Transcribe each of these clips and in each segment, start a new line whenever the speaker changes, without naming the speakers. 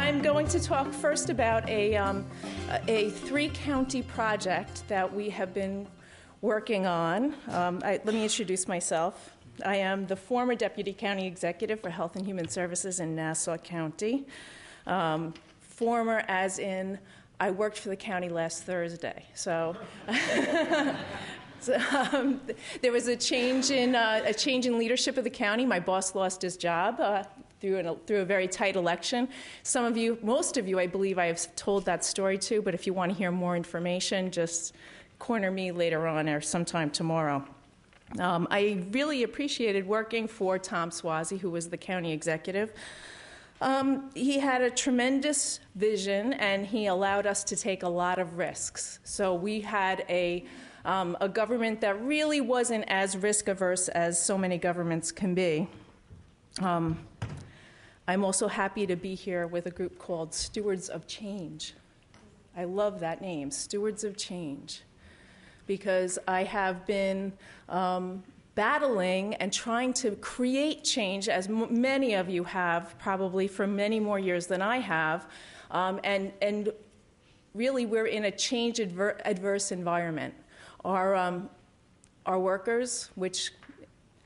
I'm going to talk first about a three-county project that we have been working on. Let me introduce myself. I am the former Deputy County Executive for Health and Human Services in Nassau County. Former as in, I worked for the county last Thursday. So, there was a change in leadership of the county. My boss lost his job through a very tight election. Some of you, most of you, I believe I have told that story to, but if you want to hear more information, just corner me later on or sometime tomorrow. I really appreciated working for Tom Swazi, who was the county executive. He had a tremendous vision, and he allowed us to take a lot of risks. So we had a government that really wasn't as risk-averse as so many governments can be. I'm also happy to be here with a group called Stewards of Change. I love that name, Stewards of Change, because I have been battling and trying to create change, as many of you have, probably for many more years than I have, and really we're in a change-adverse environment. Our workers, which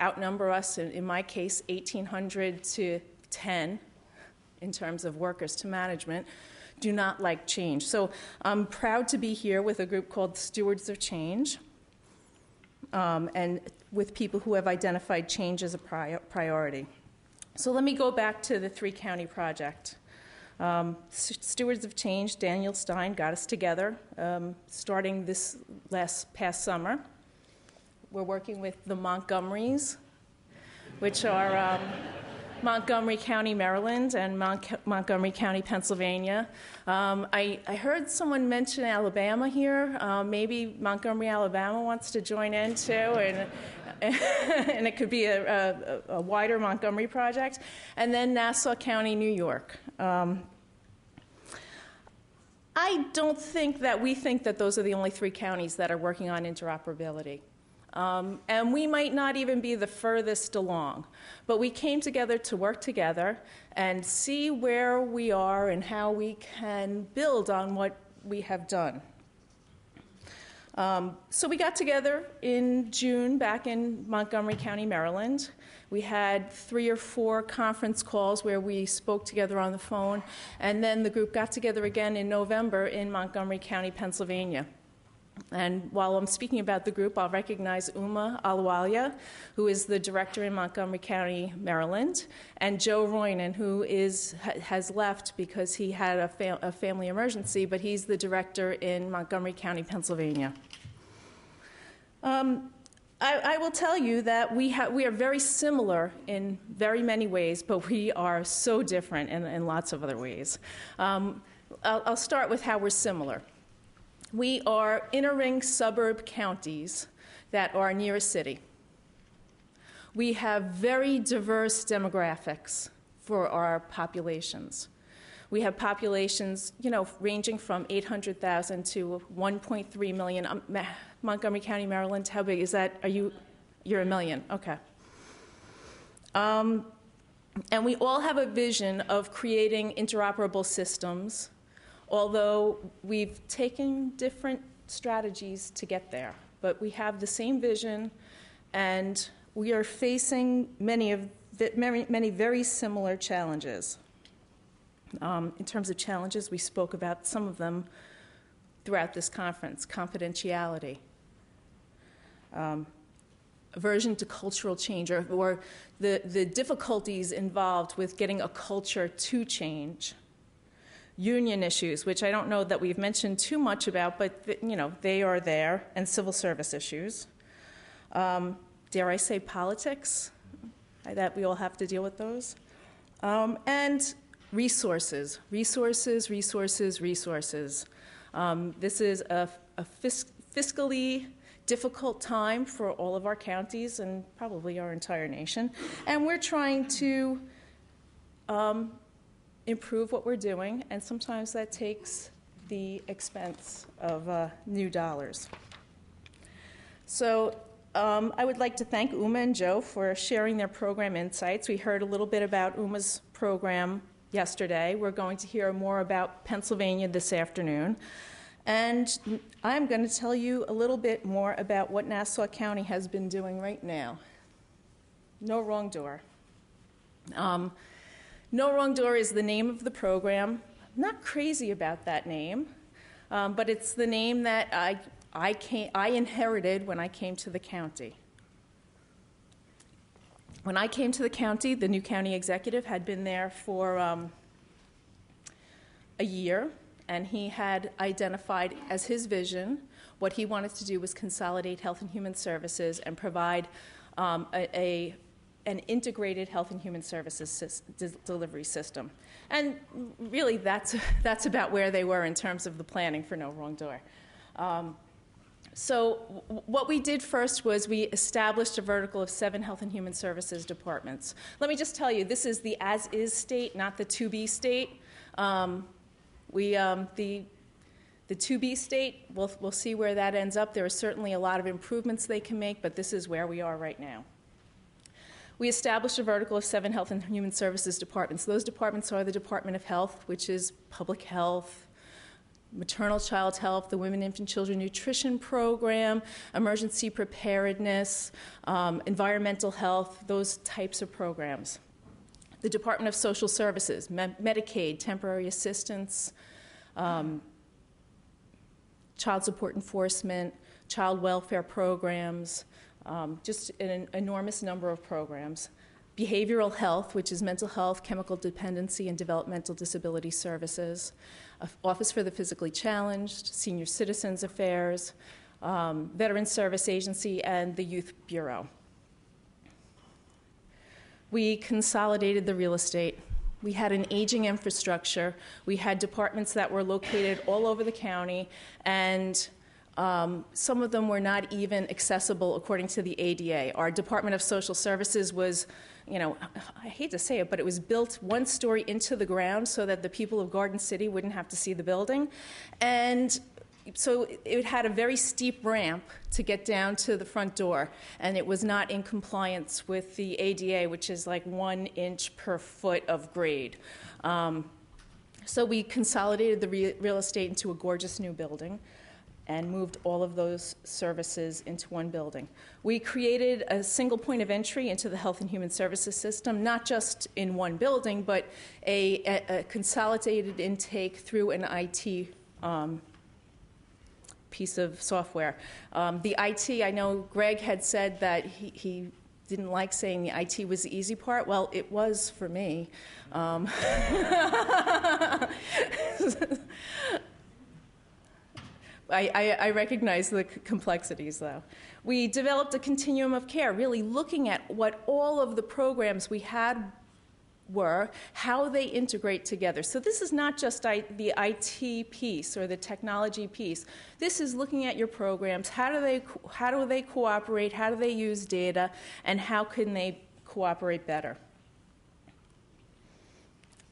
outnumber us, in my case, 1,800 to 10 in terms of workers to management, do not like change. So I'm proud to be here with a group called Stewards of Change, and with people who have identified change as a priority. So let me go back to the ThreeCounty Project. Stewards of Change, Daniel Stein, got us together starting this past summer. We're working with the Montgomerys, which are Montgomery County, Maryland, and Montgomery County, Pennsylvania. I heard someone mention Alabama here. Maybe Montgomery, Alabama wants to join in too, and it could be a wider Montgomery project. And then Nassau County, New York. I don't think that we think that those are the only three counties that are working on interoperability. And we might not even be the furthest along. But we came together to work together and see where we are and how we can build on what we have done. So we got together in June back in Montgomery County, Maryland. We had 3 or 4 conference calls where we spoke together on the phone. And then the group got together again in November in Montgomery County, Pennsylvania. And while I'm speaking about the group, I'll recognize Ahluwalia, who is the director in Montgomery County, Maryland, and Joe Roynan, who has left because he had a family emergency, but he's the director in Montgomery County, Pennsylvania. I will tell you that we are very similar in very many ways, but we are so different in lots of other ways. I'll start with how we're similar. We are inner-ring suburb counties that are near a city. We have very diverse demographics for our populations. We have populations, ranging from 800,000 to 1.3 million. Montgomery County, Maryland, how big is that? You're a million, okay. And we all have a vision of creating interoperable systems, although we've taken different strategies to get there. But we have the same vision, and we are facing many very similar challenges. In terms of challenges, we spoke about some of them throughout this conference: confidentiality, aversion to cultural change, or the difficulties involved with getting a culture to change. Union issues, which I don't know that we've mentioned too much about, but they are there, and civil service issues. Dare I say politics? That we all have to deal with those. And resources. This is a fiscally difficult time for all of our counties and probably our entire nation, and we're trying to improve what we're doing, and sometimes that takes the expense of new dollars. So I would like to thank Uma and Joe for sharing their program insights. We heard a little bit about Uma's program yesterday. We're going to hear more about Pennsylvania this afternoon. And I'm going to tell you a little bit more about what Nassau County has been doing right now. No Wrong Door. No Wrong Door is the name of the program. I'm not crazy about that name, but it's the name that I inherited when I came to the county. When I came to the county, the new county executive had been there for a year, and he had identified as his vision what he wanted to do was consolidate health and human services and provide an integrated health and human services delivery system. And really, that's about where they were in terms of the planning for No Wrong Door. So what we did first was we established a vertical of 7 health and human services departments. Let me just tell you, this is the as-is state, not the to-be state. The to-be state, we'll see where that ends up. There are certainly a lot of improvements they can make, but this is where we are right now. We established a vertical of 7 health and human services departments. Those departments are the Department of Health, which is public health, maternal child health, the Women, Infant, Children Nutrition Program, emergency preparedness, environmental health, those types of programs. The Department of Social Services, Medicaid, temporary assistance, child support enforcement, child welfare programs, just an enormous number of programs. Behavioral health, which is mental health, chemical dependency, and developmental disability services. Office for the Physically Challenged, Senior Citizens Affairs, Veteran Service Agency, and the Youth Bureau. We consolidated the real estate. We had an aging infrastructure. We had departments that were located all over the county, and some of them were not even accessible according to the ADA. Our Department of Social Services was, I hate to say it, but it was built 1 story into the ground so that the people of Garden City wouldn't have to see the building. And so it had a very steep ramp to get down to the front door, and it was not in compliance with the ADA, which is like 1 inch per foot of grade. So we consolidated the real estate into a gorgeous new building and moved all of those services into 1 building. We created a single point of entry into the health and human services system, not just in 1 building, but a consolidated intake through an IT piece of software. The IT, I know Greg had said that he didn't like saying the IT was the easy part. Well, it was for me. I recognize the complexities, though. We developed a continuum of care, really looking at what all of the programs we had were, how they integrate together. So this is not just the IT piece or the technology piece. This is looking at your programs. How do they cooperate? How do they use data? And how can they cooperate better?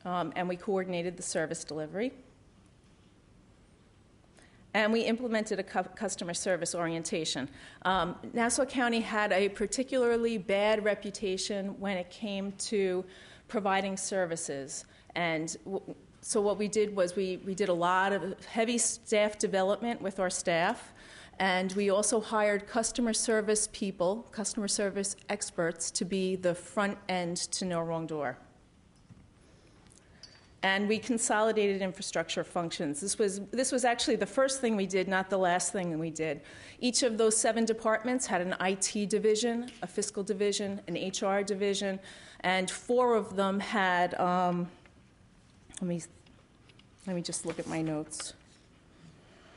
And we coordinated the service delivery. And we implemented a customer service orientation. Nassau County had a particularly bad reputation when it came to providing services. And so what we did was we did a lot of heavy staff development with our staff. And we also hired customer service people, customer service experts, to be the front end to No Wrong Door. And we consolidated infrastructure functions. This was actually the first thing we did, not the last thing we did. Each of those 7 departments had an IT division, a fiscal division, an HR division, and 4 of them had, let me just look at my notes.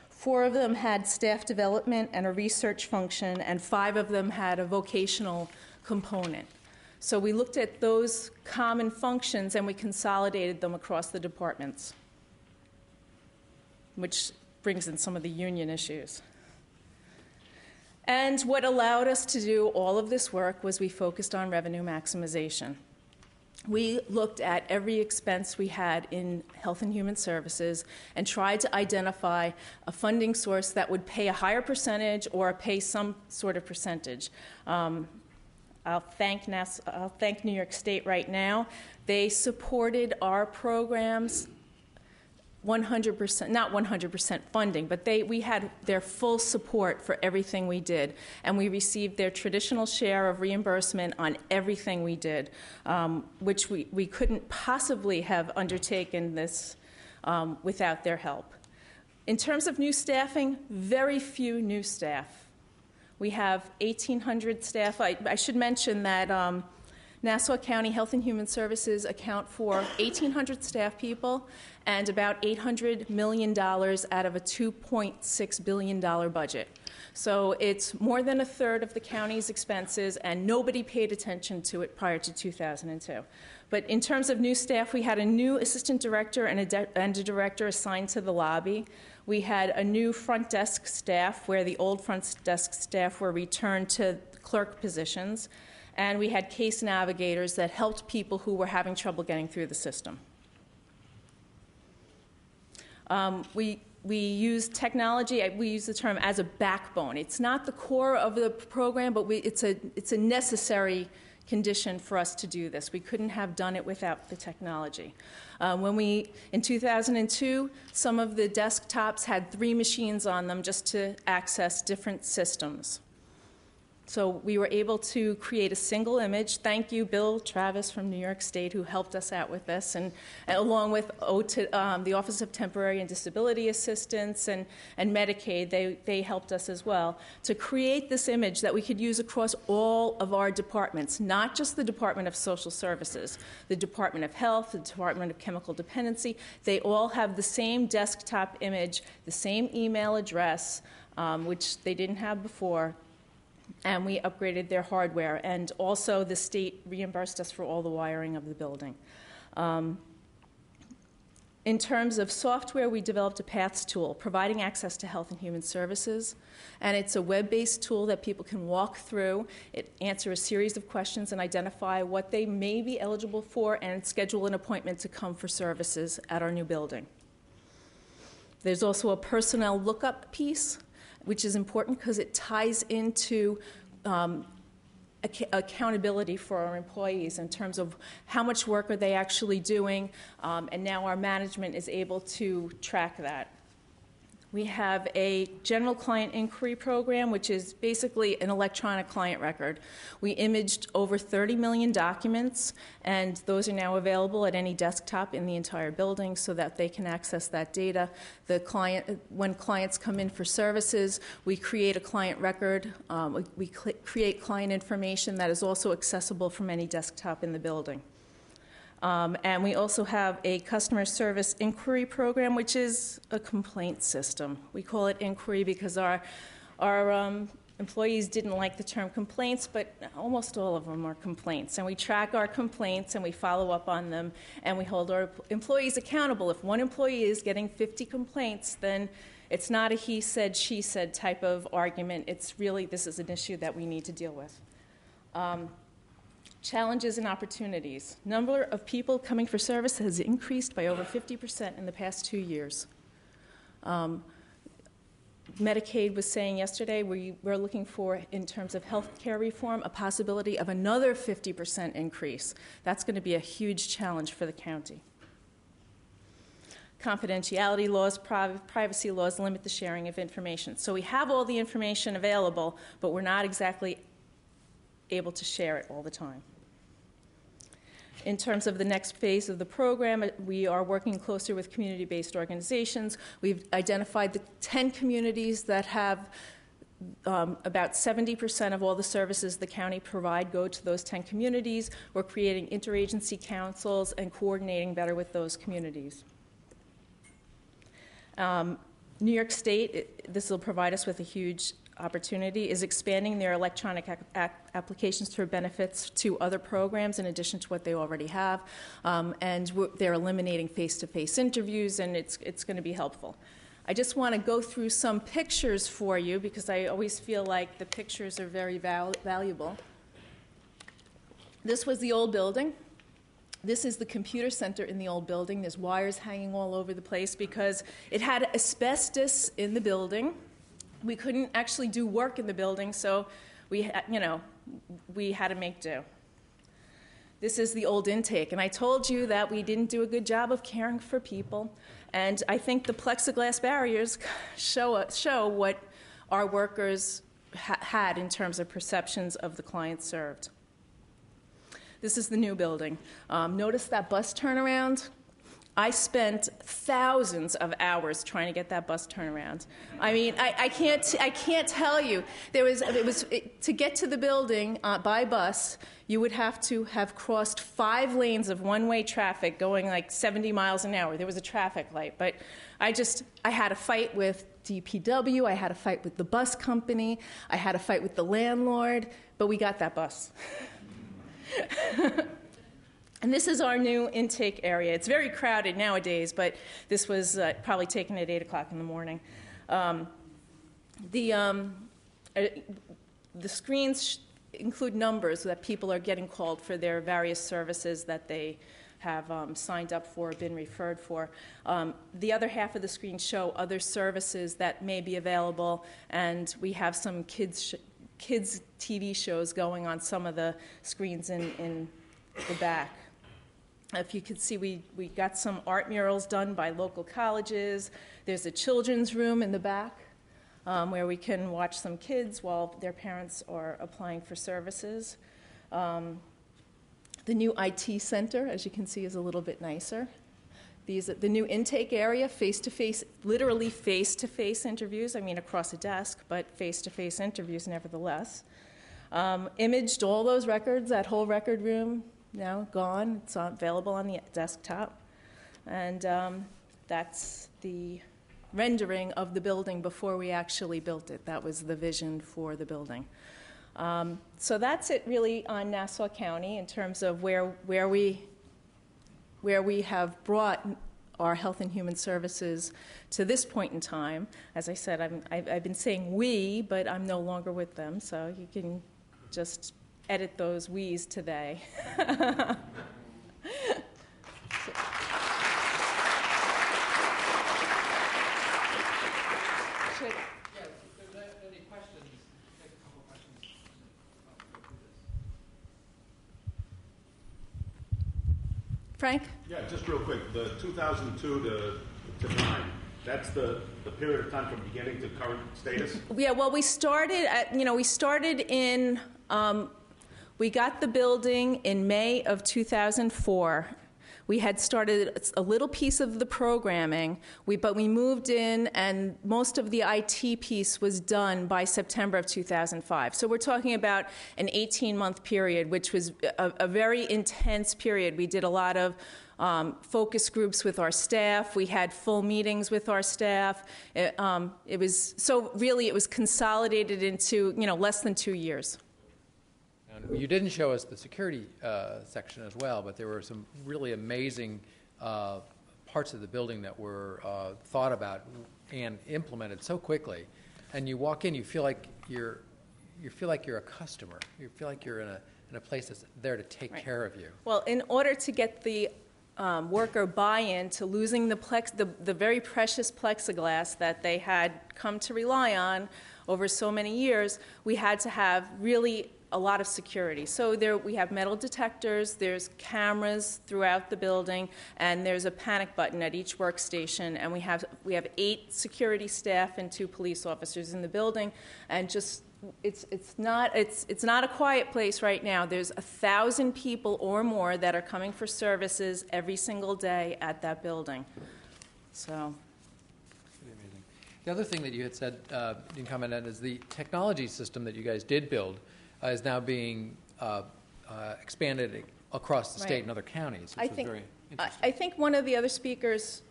4 of them had staff development and a research function, and 5 of them had a vocational component. So we looked at those common functions and we consolidated them across the departments, which brings in some of the union issues. And what allowed us to do all of this work was we focused on revenue maximization. We looked at every expense we had in health and human services and tried to identify a funding source that would pay a higher percentage or pay some sort of percentage. I'll thank New York State right now. They supported our programs 100%, not 100% funding, but we had their full support for everything we did, and we received their traditional share of reimbursement on everything we did, which we couldn't possibly have undertaken this without their help. In terms of new staffing, very few new staff. We have 1,800 staff. I should mention that Nassau County Health and Human Services account for 1,800 staff people and about $800 million out of a $2.6 billion budget. So it's more than a third of the county's expenses, and nobody paid attention to it prior to 2002. But in terms of new staff, we had a new assistant director and a director assigned to the lobby. We had a new front desk staff, where the old front desk staff were returned to clerk positions. And we had case navigators that helped people who were having trouble getting through the system. We use technology. We use the term as a backbone. It's not the core of the program, but it's a necessary condition for us to do this. We couldn't have done it without the technology. In 2002, some of the desktops had 3 machines on them just to access different systems. So we were able to create a single image. Thank you, Bill Travis from New York State, who helped us out with this, and along with the Office of Temporary and Disability Assistance and Medicaid, they helped us as well to create this image that we could use across all of our departments, not just the Department of Social Services, the Department of Health, the Department of Chemical Dependency. They all have the same desktop image, the same email address, which they didn't have before. And we upgraded their hardware, and also the state reimbursed us for all the wiring of the building. In terms of software, we developed a PATHS tool, providing access to health and human services, and it's a web-based tool that people can walk through, answer a series of questions, and identify what they may be eligible for, and schedule an appointment to come for services at our new building. There's also a personnel lookup piece, which is important because it ties into accountability for our employees in terms of how much work are they actually doing, and now our management is able to track that. We have a general client inquiry program, which is basically an electronic client record. We imaged over 30 million documents, and those are now available at any desktop in the entire building so that they can access that data. When clients come in for services, we create a client record. We create client information that is also accessible from any desktop in the building. And we also have a customer service inquiry program, which is a complaint system. We call it inquiry because our employees didn't like the term complaints, but almost all of them are complaints. And we track our complaints, and we follow up on them, and we hold our employees accountable. If one employee is getting 50 complaints, then it's not a he said, she said type of argument. It's really, this is an issue that we need to deal with. Challenges and opportunities. Number of people coming for service has increased by over 50% in the past 2 years. Medicaid was saying yesterday we're looking for, in terms of health care reform, a possibility of another 50% increase. That's going to be a huge challenge for the county. Confidentiality laws, privacy laws limit the sharing of information. So we have all the information available, but we're not exactly able to share it all the time. In terms of the next phase of the program, we are working closer with community-based organizations. We've identified the 10 communities that have about 70% of all the services the county provide go to those 10 communities. We're creating interagency councils and coordinating better with those communities. New York State, this will provide us with a huge opportunity, is expanding their electronic applications for benefits to other programs in addition to what they already have. And they're eliminating face-to-face interviews, and it's going to be helpful. I just want to go through some pictures for you because I always feel like the pictures are very valuable. This was the old building. This is the computer center in the old building. There's wires hanging all over the place because it had asbestos in the building. We couldn't actually do work in the building, so we had to make do. This is the old intake, and I told you that we didn't do a good job of caring for people, and I think the plexiglass barriers show what our workers had in terms of perceptions of the clients served. This is the new building. Notice that bus turnaround? I spent thousands of hours trying to get that bus turnaround. I mean, I can't tell you. To get to the building by bus, you would have to have crossed 5 lanes of one-way traffic going like 70 miles an hour. There was a traffic light, but I had a fight with DPW, I had a fight with the bus company, I had a fight with the landlord, but we got that bus. And this is our new intake area. It's very crowded nowadays, but this was probably taken at 8 o'clock in the morning. The screens include numbers that people are getting called for their various services that they have signed up for or been referred for. The other half of the screen show other services that may be available, and we have some kids TV shows going on some of the screens in the back. If you could see, we got some art murals done by local colleges. There's a children's room in the back where we can watch some kids while their parents are applying for services. The new IT center, as you can see, is a little bit nicer. The new intake area, face-to-face, literally face-to-face interviews. I mean, across a desk, but face-to-face interviews nevertheless. Imaged all those records, that whole record room, now gone. It's available on the desktop. And that's the rendering of the building before we actually built it. That was the vision for the building. So that's it really on Nassau County in terms of where we have brought our Health and Human Services to this point in time. As I said, I've been saying we, but I'm no longer with them, so you can just edit those we's today. Frank?
Yeah, just real quick. The 2002 to 9, that's the period of time from beginning to current status?
Yeah, well, we started in, we got the building in May of 2004. We had started a little piece of the programming, but we moved in, and most of the IT piece was done by September of 2005. So we're talking about an 18-month period, which was a very intense period. We did a lot of focus groups with our staff. We had full meetings with our staff. It was consolidated into less than 2 years.
You didn't show us the security section as well, but there were some really amazing parts of the building that were thought about and implemented so quickly. And you walk in, you feel like you're a customer. You feel like you're in a place that's there to take care of you.
Well, in order to get the worker buy-in to losing the very precious plexiglass that they had come to rely on over so many years, we had to have really a lot of security. So we have metal detectors, there's cameras throughout the building, and there's a panic button at each workstation, and we have 8 security staff and 2 police officers in the building, and it's not a quiet place right now. There's 1,000 people or more that are coming for services every single day at that building. So.
The other thing that you had said, you can comment on, is the technology system that you guys did build is now being expanded across the state and other counties, which was very interesting.
I think one of the other speakers,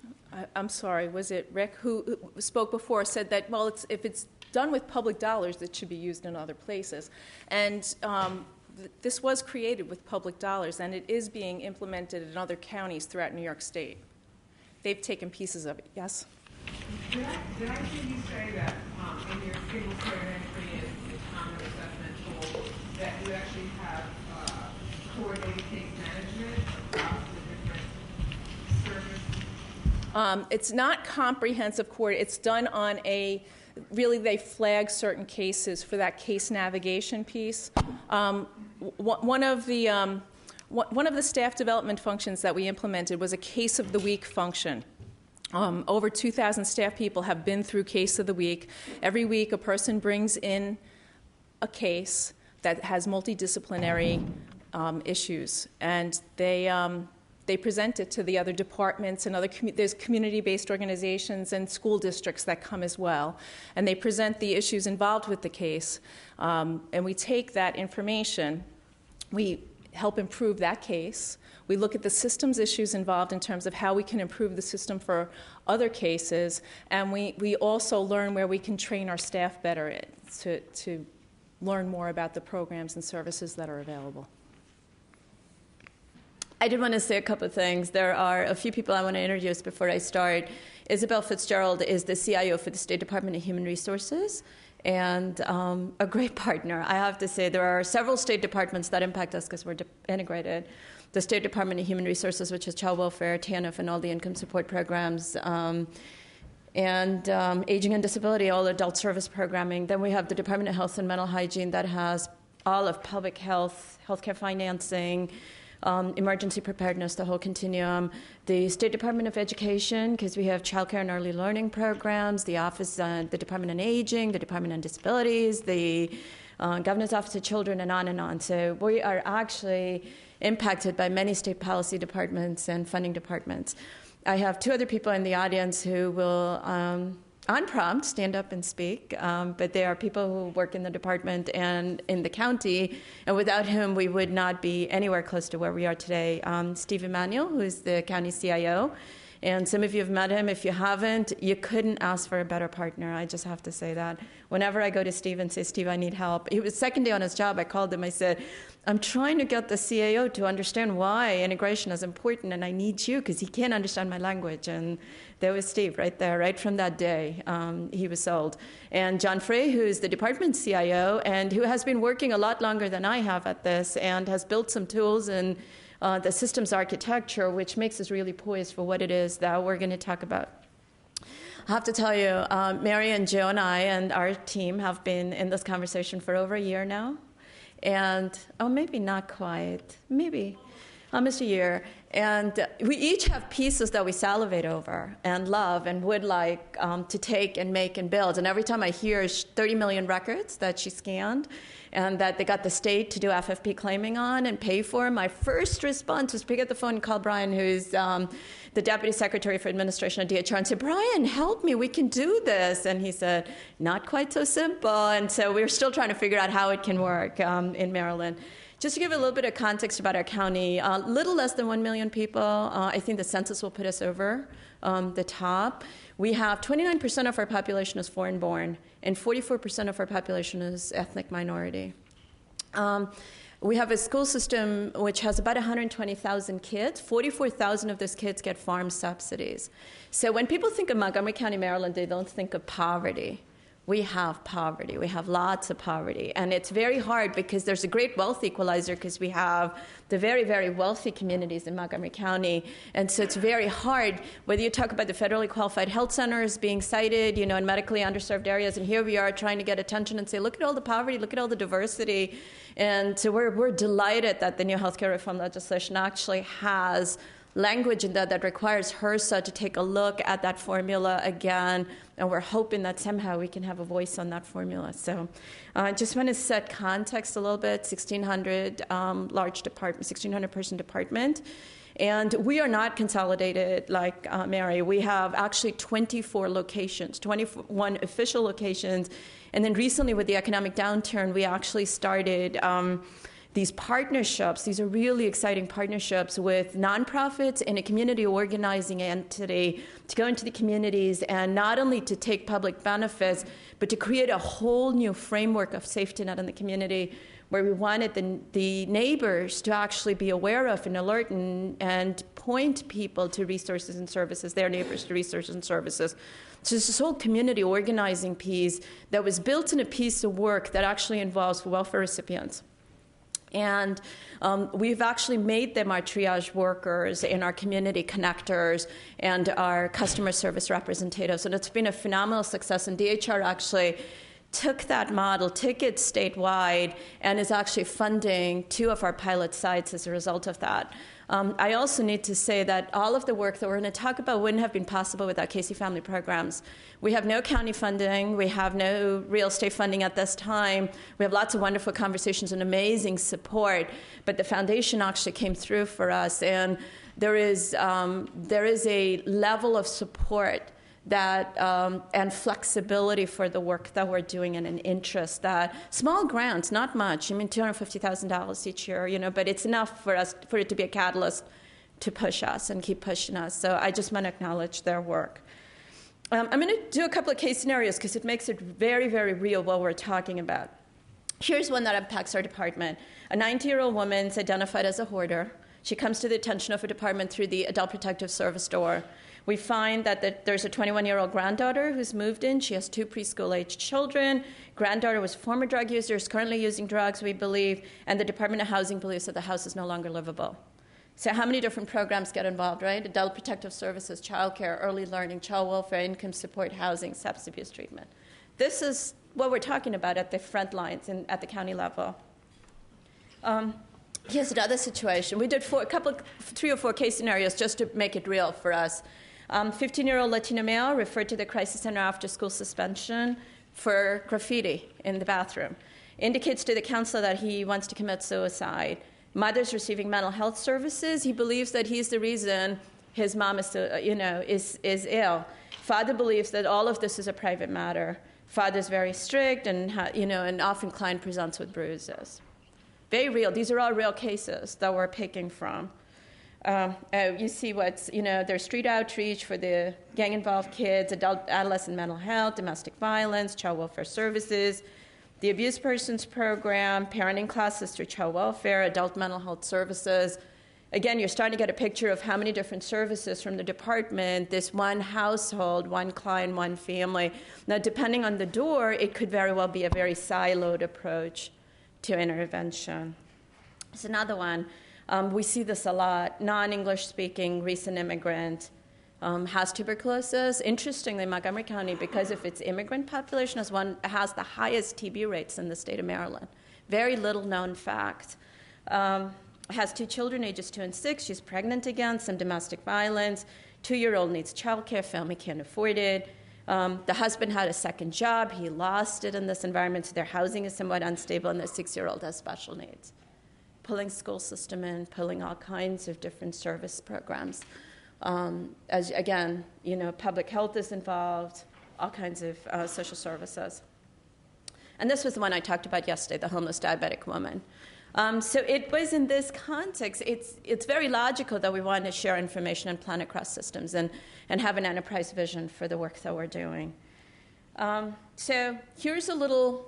I'm sorry, was it Rick, who spoke before, said that, well, if it's done with public dollars, it should be used in other places. And this was created with public dollars, and it is being implemented in other counties throughout New York State. They've taken pieces of it. Yes?
Did I hear you say that in your single code entry and common assessment tool that you actually have coordinated case management across the different services?
It's not comprehensive it's done on really they flag certain cases for that case navigation piece. One of the staff development functions that we implemented was a case of the week function. Over 2,000 staff people have been through Case of the Week. Every week, a person brings in a case that has multidisciplinary issues, and they present it to the other departments and there's community-based organizations and school districts that come as well, and they present the issues involved with the case, and we take that information, we help improve that case. We look at the systems issues involved in terms of how we can improve the system for other cases, and we also learn where we can train our staff better to learn more about the programs and services that are available.
I did want to say a couple of things. There are a few people I want to introduce before I start. Isabel Fitzgerald is the CIO for the State Department of Human Resources, and a great partner. I have to say there are several state departments that impact us because we're integrated. The State Department of Human Resources, which is child welfare, TANF, and all the income support programs, and aging and disability, all adult service programming. Then we have the Department of Health and Mental Hygiene that has all of public health, healthcare financing, emergency preparedness, the whole continuum. The State Department of Education, because we have childcare and early learning programs, the office, the Department on Aging, the Department on Disabilities, the Governor's Office of Children, and on and on. So we are actually impacted by many state policy departments and funding departments. I have two other people in the audience who will, on prompt, stand up and speak, but they are people who work in the department and in the county, and without whom we would not be anywhere close to where we are today. Steve Emanuel, who is the county CIO, and some of you have met him. If you haven't, you couldn't ask for a better partner. I just have to say that. Whenever I go to Steve and say, Steve, I need help. He was second day on his job. I called him. I said, I'm trying to get the CIO to understand why integration is important, and I need you because he can't understand my language. And there was Steve right there, right from that day. He was sold. And John Frey, who is the department CIO and who has been working a lot longer than I have at this and has built some tools and the systems architecture, which makes us really poised for what it is that we're going to talk about. I have to tell you, Mary and Joe and I and our team have been in this conversation for over a year now. And, maybe not quite, maybe almost a year. And we each have pieces that we salivate over and love and would like to take and make and build. And every time I hear 30 million records that she scanned and that they got the state to do FFP claiming on and pay for, my first response was pick up the phone and call Brian, who's the Deputy Secretary for Administration at DHR, and say, Brian, help me, we can do this. And he said, not quite so simple. And so we're still trying to figure out how it can work in Maryland. Just to give a little bit of context about our county, a little less than 1 million people. I think the census will put us over the top. We have 29% of our population is foreign-born, and 44% of our population is ethnic minority. We have a school system which has about 120,000 kids. 44,000 of those kids get farm subsidies. So when people think of Montgomery County, Maryland, they don't think of poverty. We have poverty. We have lots of poverty. And it's very hard because there's a great wealth equalizer because we have the very, very wealthy communities in Montgomery County. And so it's very hard, whether you talk about the federally qualified health centers being cited, in medically underserved areas, and here we are trying to get attention and say, look at all the poverty, look at all the diversity. And so we're delighted that the new healthcare reform legislation actually has language in that requires HRSA to take a look at that formula again, and we're hoping that somehow we can have a voice on that formula. So I just want to set context a little bit. 1,600 large department, 1,600-person department. And we are not consolidated like Mary. We have actually 24 locations, 21 official locations. And then recently with the economic downturn, we actually started these partnerships. These are really exciting partnerships with nonprofits and a community organizing entity to go into the communities and not only to take public benefits, but to create a whole new framework of safety net in the community where we wanted the neighbors to actually be aware of and alert and point people to resources and services, their neighbors to resources and services. So it's this whole community organizing piece that was built in a piece of work that actually involves welfare recipients. And we've actually made them our triage workers and our community connectors and our customer service representatives. And it's been a phenomenal success. And DHR actually took that model, took it statewide, and is actually funding 2 of our pilot sites as a result of that. I also need to say that all of the work that we're going to talk about wouldn't have been possible without Casey Family Programs. We have no county funding. We have no real estate funding at this time. We have lots of wonderful conversations and amazing support, but the foundation actually came through for us, and there is a level of support that and flexibility for the work that we're doing and an interest that small grants, not much. I mean, $250,000 each year, but it's enough for it to be a catalyst to push us and keep pushing us. So I just want to acknowledge their work. I'm going to do a couple of case scenarios because it makes it very, very real what we're talking about. Here's one that impacts our department. A 90-year-old woman is identified as a hoarder. She comes to the attention of a department through the Adult Protective Service door. We find that there's a 21-year-old granddaughter who's moved in. She has 2 preschool-aged children. Granddaughter was a former drug user, is currently using drugs, we believe, and the Department of Housing believes that the house is no longer livable. So how many different programs get involved, right? Adult Protective Services, child care, early learning, child welfare, income support, housing, substance abuse treatment. This is what we're talking about at the front lines and at the county level. Here's another situation. We did 3 or 4 case scenarios just to make it real for us. 15-year-old Latino male referred to the crisis center after school suspension for graffiti in the bathroom. Indicates to the counselor that he wants to commit suicide. Mother's receiving mental health services. He believes that he's the reason his mom is ill. Father believes that all of this is a private matter. Father's very strict and often client presents with bruises. Very real. These are all real cases that we're picking from. You see there's street outreach for the gang-involved kids, adolescent mental health, domestic violence, child welfare services, the abused persons program, parenting classes through child welfare, adult mental health services. Again, you're starting to get a picture of how many different services from the department, this one household, one client, one family. Now, depending on the door, it could very well be a very siloed approach to intervention. It's another one. We see this a lot. Non-English speaking, recent immigrant, has tuberculosis. Interestingly, Montgomery County, because of its immigrant population, has the highest TB rates in the state of Maryland. Very little known fact. Has 2 children, ages 2 and 6. She's pregnant again, some domestic violence. 2-year-old needs childcare, family can't afford it. The husband had a second job. He lost it in this environment, so their housing is somewhat unstable, and the 6-year-old has special needs. Pulling school system in, pulling all kinds of different service programs. Public health is involved, all kinds of social services. And this was the one I talked about yesterday, the homeless diabetic woman. So it was in this context, it's very logical that we want to share information and plan across systems and have an enterprise vision for the work that we're doing. So here's a little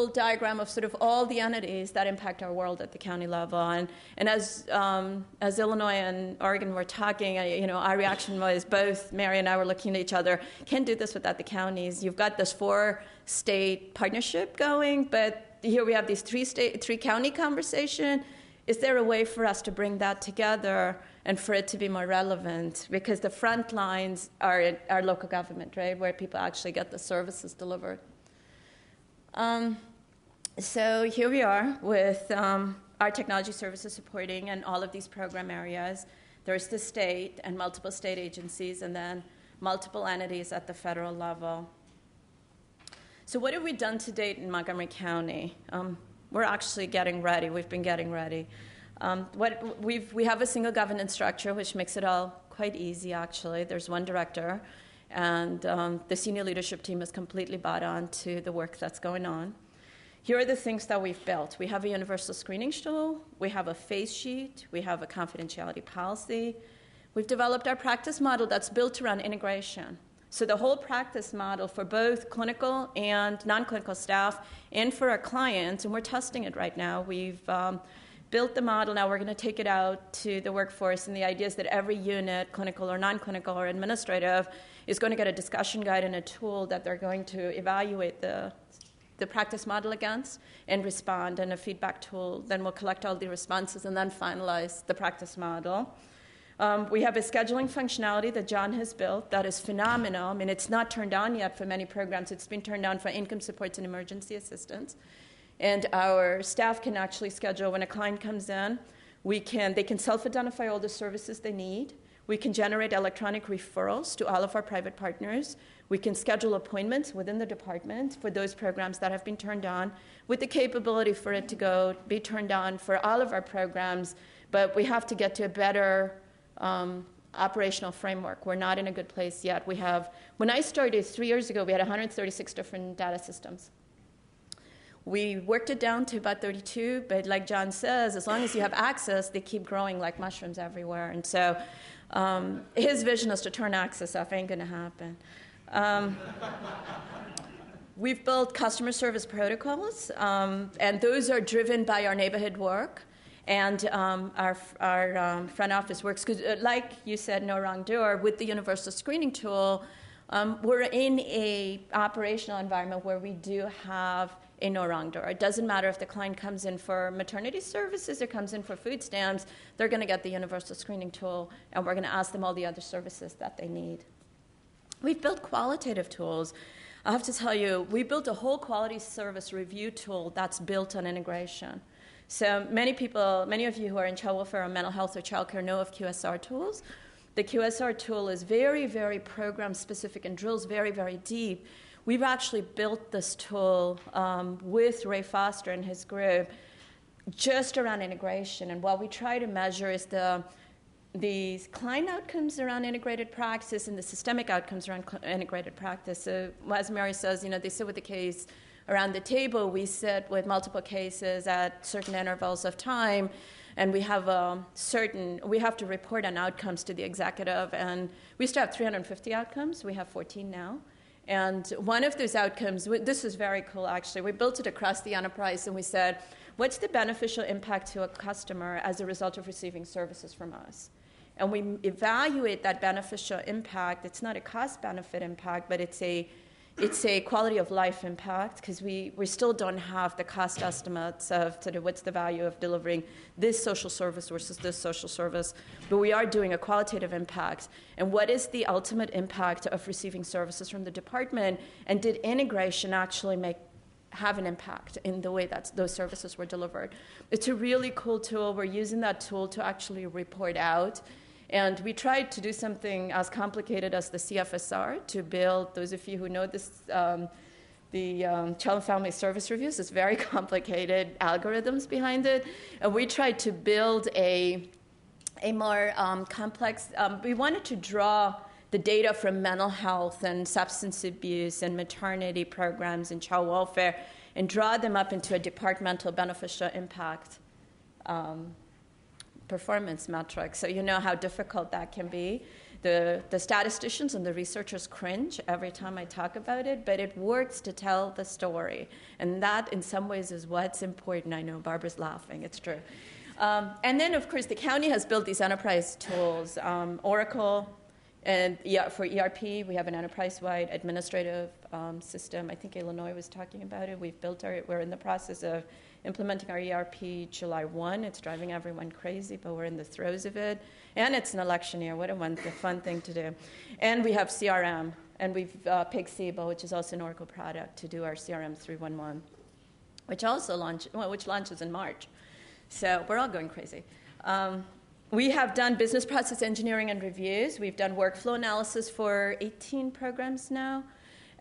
diagram of sort of all the entities that impact our world at the county level. And as Illinois and Oregon were talking, our reaction was both Mary and I were looking at each other, can't do this without the counties. You've got this 4-state partnership going, but here we have these 3-county conversation. Is there a way for us to bring that together and for it to be more relevant? Because the front lines are our local government, right, where people actually get the services delivered. So here we are with our technology services supporting and all of these program areas. There's the state and multiple state agencies and then multiple entities at the federal level. So what have we done to date in Montgomery County? We're actually getting ready. We've been getting ready. We have a single governance structure, which makes it all quite easy, actually. There's one director, and the senior leadership team is completely bought on to the work that's going on. Here are the things that we've built. We have a universal screening tool. We have a face sheet. We have a confidentiality policy. We've developed our practice model that's built around integration. So the whole practice model for both clinical and non-clinical staff and for our clients, and we're testing it right now. We've built the model. Now we're going to take it out to the workforce, and the idea is that every unit, clinical or non-clinical or administrative, is going to get a discussion guide and a tool that they're going to evaluate the the practice model against and respond, and a feedback tool. Then we'll collect all the responses and then finalize the practice model. We have a scheduling functionality that John has built that is phenomenal. I mean, it's not turned on yet for many programs. It's been turned on for income supports and emergency assistance. And our staff can actually schedule when a client comes in. They can self-identify all the services they need. We can generate electronic referrals to all of our private partners. We can schedule appointments within the department for those programs that have been turned on, with the capability for it to be turned on for all of our programs. But we have to get to a better operational framework. We're not in a good place yet. When I started 3 years ago, we had 136 different data systems. We worked it down to about 32, but like John says, as long as you have access, they keep growing like mushrooms everywhere. And so his vision is to turn access off. Ain't going to happen. We've built customer service protocols, and those are driven by our neighborhood work. And our front office works, because like you said, no wrong door, with the universal screening tool, we're in a operational environment where we do have a no wrong door. It doesn't matter if the client comes in for maternity services or comes in for food stamps, they're going to get the universal screening tool, and we're going to ask them all the other services that they need. We've built qualitative tools. I have to tell you, we built a whole quality service review tool that's built on integration. So many of you who are in child welfare or mental health or child care know of QSR tools. The QSR tool is very, very program specific and drills very, very deep. We've actually built this tool with Ray Foster and his group just around integration. And what we try to measure is the client outcomes around integrated practice and the systemic outcomes around integrated practice. So as Mary says, they sit with the case around the table. We sit with multiple cases at certain intervals of time, and we have to report on outcomes to the executive. And we used to have 350 outcomes. We have 14 now. And one of those outcomes, this is very cool actually, we built it across the enterprise, and we said, what's the beneficial impact to a customer as a result of receiving services from us? And we evaluate that beneficial impact. It's not a cost-benefit impact, but it's a quality of life impact, because we still don't have the cost estimates of sort of what's the value of delivering this social service versus this social service. But we are doing a qualitative impact. And what is the ultimate impact of receiving services from the department? And did integration actually have an impact in the way that those services were delivered? It's a really cool tool. We're using that tool to actually report out. And we tried to do something as complicated as the CFSR to build, those of you who know this, the Child and Family Service Reviews, it's very complicated algorithms behind it. And we tried to build a more complex, we wanted to draw the data from mental health and substance abuse and maternity programs and child welfare and draw them up into a departmental beneficial impact performance metric. So you know how difficult that can be. The statisticians and the researchers cringe every time I talk about it, but it works to tell the story. And that, in some ways, is what's important. I know Barbara's laughing. It's true. And then, of course, the county has built these enterprise tools. Oracle, and for ERP, we have an enterprise-wide administrative system. I think Illinois was talking about it. We're in the process of implementing our ERP July 1. It's driving everyone crazy, but we're in the throes of it. And it's an election year. What a fun thing to do. And we have CRM, and we've picked Isabel, which is also an Oracle product, to do our CRM 311, which launches in March. So we're all going crazy. We have done business process engineering and reviews. We've done workflow analysis for 18 programs now.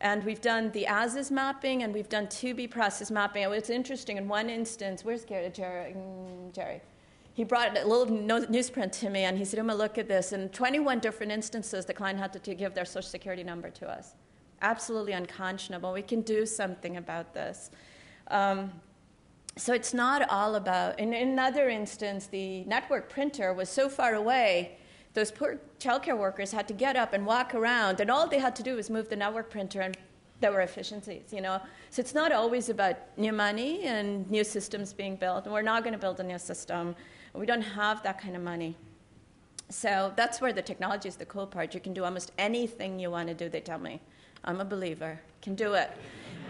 And we've done the as-is mapping, and we've done to-be process mapping. It's interesting. In one instance, where's Jerry? He brought a little newsprint to me, and he said, "Emma, look at this." In 21 different instances, the client had to give their Social Security number to us. Absolutely unconscionable. We can do something about this. So it's not all about, in another instance, the network printer was so far away, those poor childcare workers had to get up and walk around, and all they had to do was move the network printer, and there were efficiencies, So it's not always about new money and new systems being built, and we're not going to build a new system. We don't have that kind of money. So that's where the technology is the cool part. You can do almost anything you want to do, they tell me. I'm a believer. Can do it.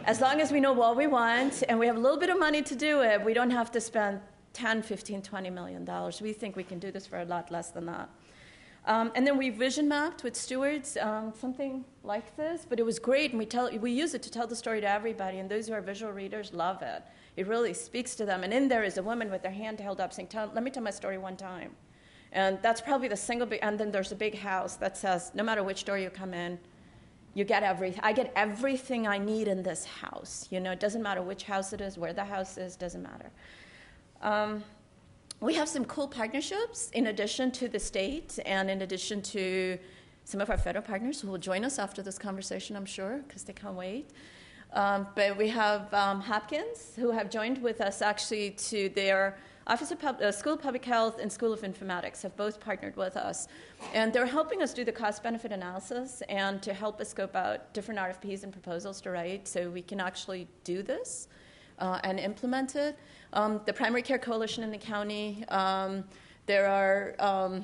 As long as we know what we want and we have a little bit of money to do it, we don't have to spend 10, 15, $20 million. We think we can do this for a lot less than that. And then we vision mapped with stewards, something like this, but it was great, and we use it to tell the story to everybody, and those who are visual readers love it. It really speaks to them, and in there is a woman with their hand held up saying, let me tell my story one time. And that's probably the single big, and then there's a big house that says, no matter which door you come in, you get everything. I get everything I need in this house. You know, it doesn't matter which house it is, where the house is, doesn't matter. We have some cool partnerships in addition to the state and in addition to some of our federal partners who will join us after this conversation, I'm sure, because they can't wait. But we have Hopkins, who have joined with us actually to their Office of School of Public Health and School of Informatics have both partnered with us. And they're helping us do the cost-benefit analysis and to help us scope out different RFPs and proposals to write so we can actually do this and implement it. The Primary Care Coalition in the county, there are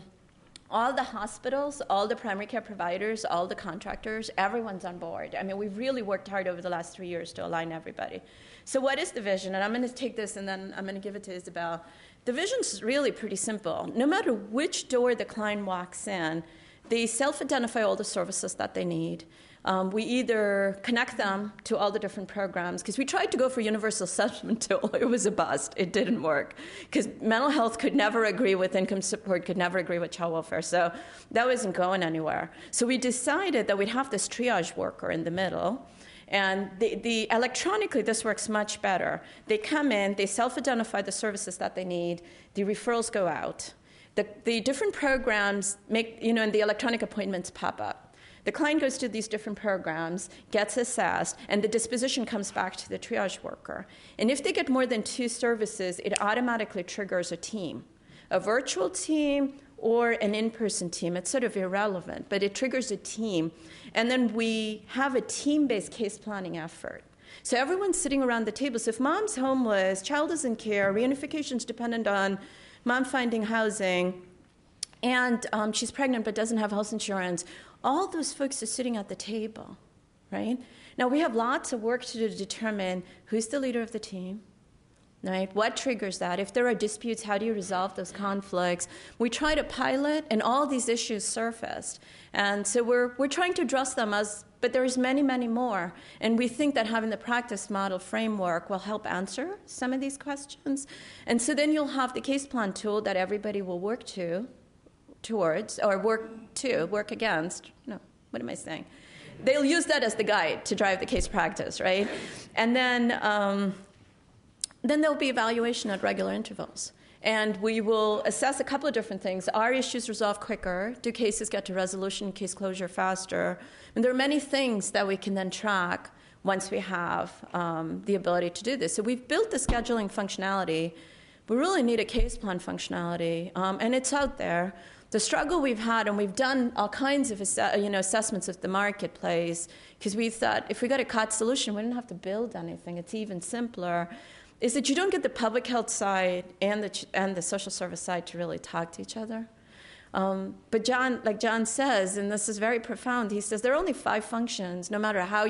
all the hospitals, all the primary care providers, all the contractors, everyone's on board. I mean, we've really worked hard over the last 3 years to align everybody. So what is the vision? And I'm going to take this and then I'm going to give it to Isabel. The vision's really pretty simple. No matter which door the client walks in, they self-identify all the services that they need. We either connect them to all the different programs, because we tried to go for universal assessment tool. It was a bust. It didn't work, because mental health could never agree with income support, could never agree with child welfare. So that wasn't going anywhere. So we decided that we'd have this triage worker in the middle. And the electronically, this works much better. They come in, they self-identify the services that they need, the referrals go out. The different programs make, and the electronic appointments pop up. The client goes to these different programs, gets assessed, and the disposition comes back to the triage worker. And if they get more than 2 services, it automatically triggers a team, a virtual team or an in-person team. It's sort of irrelevant, but it triggers a team. And then we have a team-based case planning effort. So everyone's sitting around the table. So if mom's homeless, child is in care, reunification's dependent on mom finding housing, and she's pregnant but doesn't have health insurance, all those folks are sitting at the table, right? Now, we have lots of work to do to determine who's the leader of the team, right? What triggers that? If there are disputes, how do you resolve those conflicts? We try to pilot, and all these issues surfaced. And so we're trying to address them, but there's many, many more. And we think that having the practice model framework will help answer some of these questions. And so then you'll have the case plan tool that everybody will work towards, or work against. No, what am I saying? They'll use that as the guide to drive the case practice, right? And then there'll be evaluation at regular intervals. And we will assess a couple of different things. Are issues resolved quicker? Do cases get to resolution, case closure faster? And there are many things that we can then track once we have the ability to do this. So we've built the scheduling functionality. We really need a case plan functionality, and it's out there. The struggle we've had, and we've done all kinds of assessments of the marketplace, because we thought if we got a COT solution, we didn't have to build anything. It's even simpler, is that you don't get the public health side and the social service side to really talk to each other. But John, like John says, and this is very profound, he says there are only 5 functions, no matter how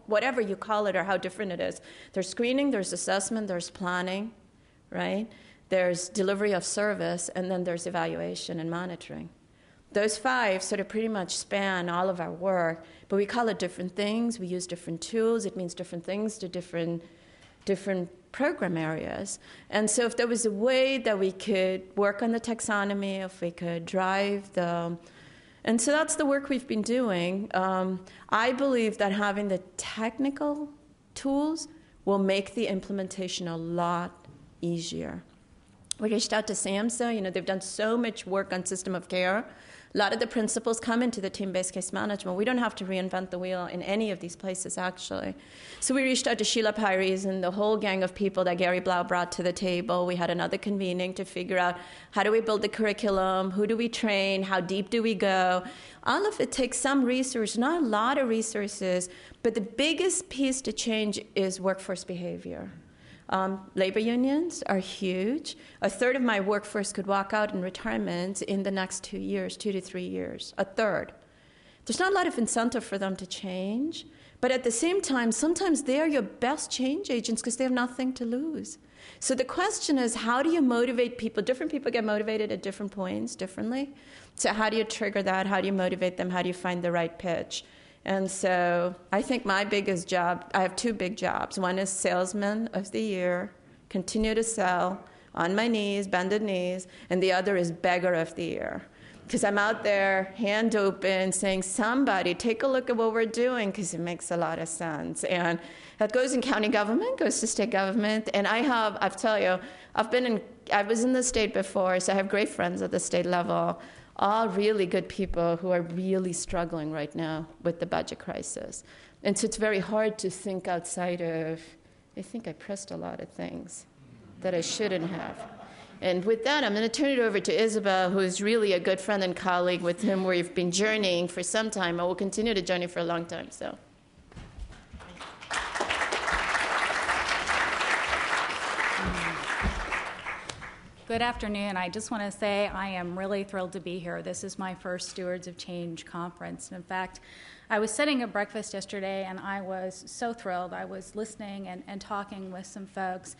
whatever you call it or how different it is. There's screening, there's assessment, there's planning, right? There's delivery of service, and then there's evaluation and monitoring. Those 5 sort of pretty much span all of our work, but we call it different things. We use different tools. It means different things to different program areas. And so if there was a way that we could work on the taxonomy, if we could drive and so that's the work we've been doing. I believe that having the technical tools will make the implementation a lot easier. We reached out to SAMHSA. They've done so much work on system of care. A lot of the principles come into the team-based case management. We don't have to reinvent the wheel in any of these places, actually. So we reached out to Sheila Pyries and the whole gang of people that Gary Blau brought to the table. We had another convening to figure out how do we build the curriculum, who do we train, how deep do we go. All of it takes some resource, not a lot of resources, but the biggest piece to change is workforce behavior. Labor unions are huge. A third of my workforce could walk out in retirement in the next 2 years, 2 to 3 years. A third. There's not a lot of incentive for them to change, But at the same time, sometimes they are your best change agents because they have nothing to lose. So the question is, how do you motivate people? Different people get motivated at different points differently. So how do you trigger that? How do you motivate them? How do you find the right pitch? And so I think my biggest job, I have two big jobs. One is Salesman of the Year, continue to sell on my knees, bended knees, and the other is Beggar of the Year. Because I'm out there, hand open, saying, somebody, take a look at what we're doing, because it makes a lot of sense. And that goes in county government, goes to state government. And I'll tell you, I was in the state before, so I have great friends at the state level, all really good people who are really struggling right now with the budget crisis. And so it's very hard to think outside of, I think I pressed a lot of things that I shouldn't have. And with that, I'm going to turn it over to Isabel, who is really a good friend and colleague with whom we've been journeying for some time, and will continue to journey for a long time. So.
Good afternoon. I just want to say I am really thrilled to be here. This is my first Stewards of Change conference. In fact, I was sitting at breakfast yesterday, and I was so thrilled. I was listening and talking with some folks,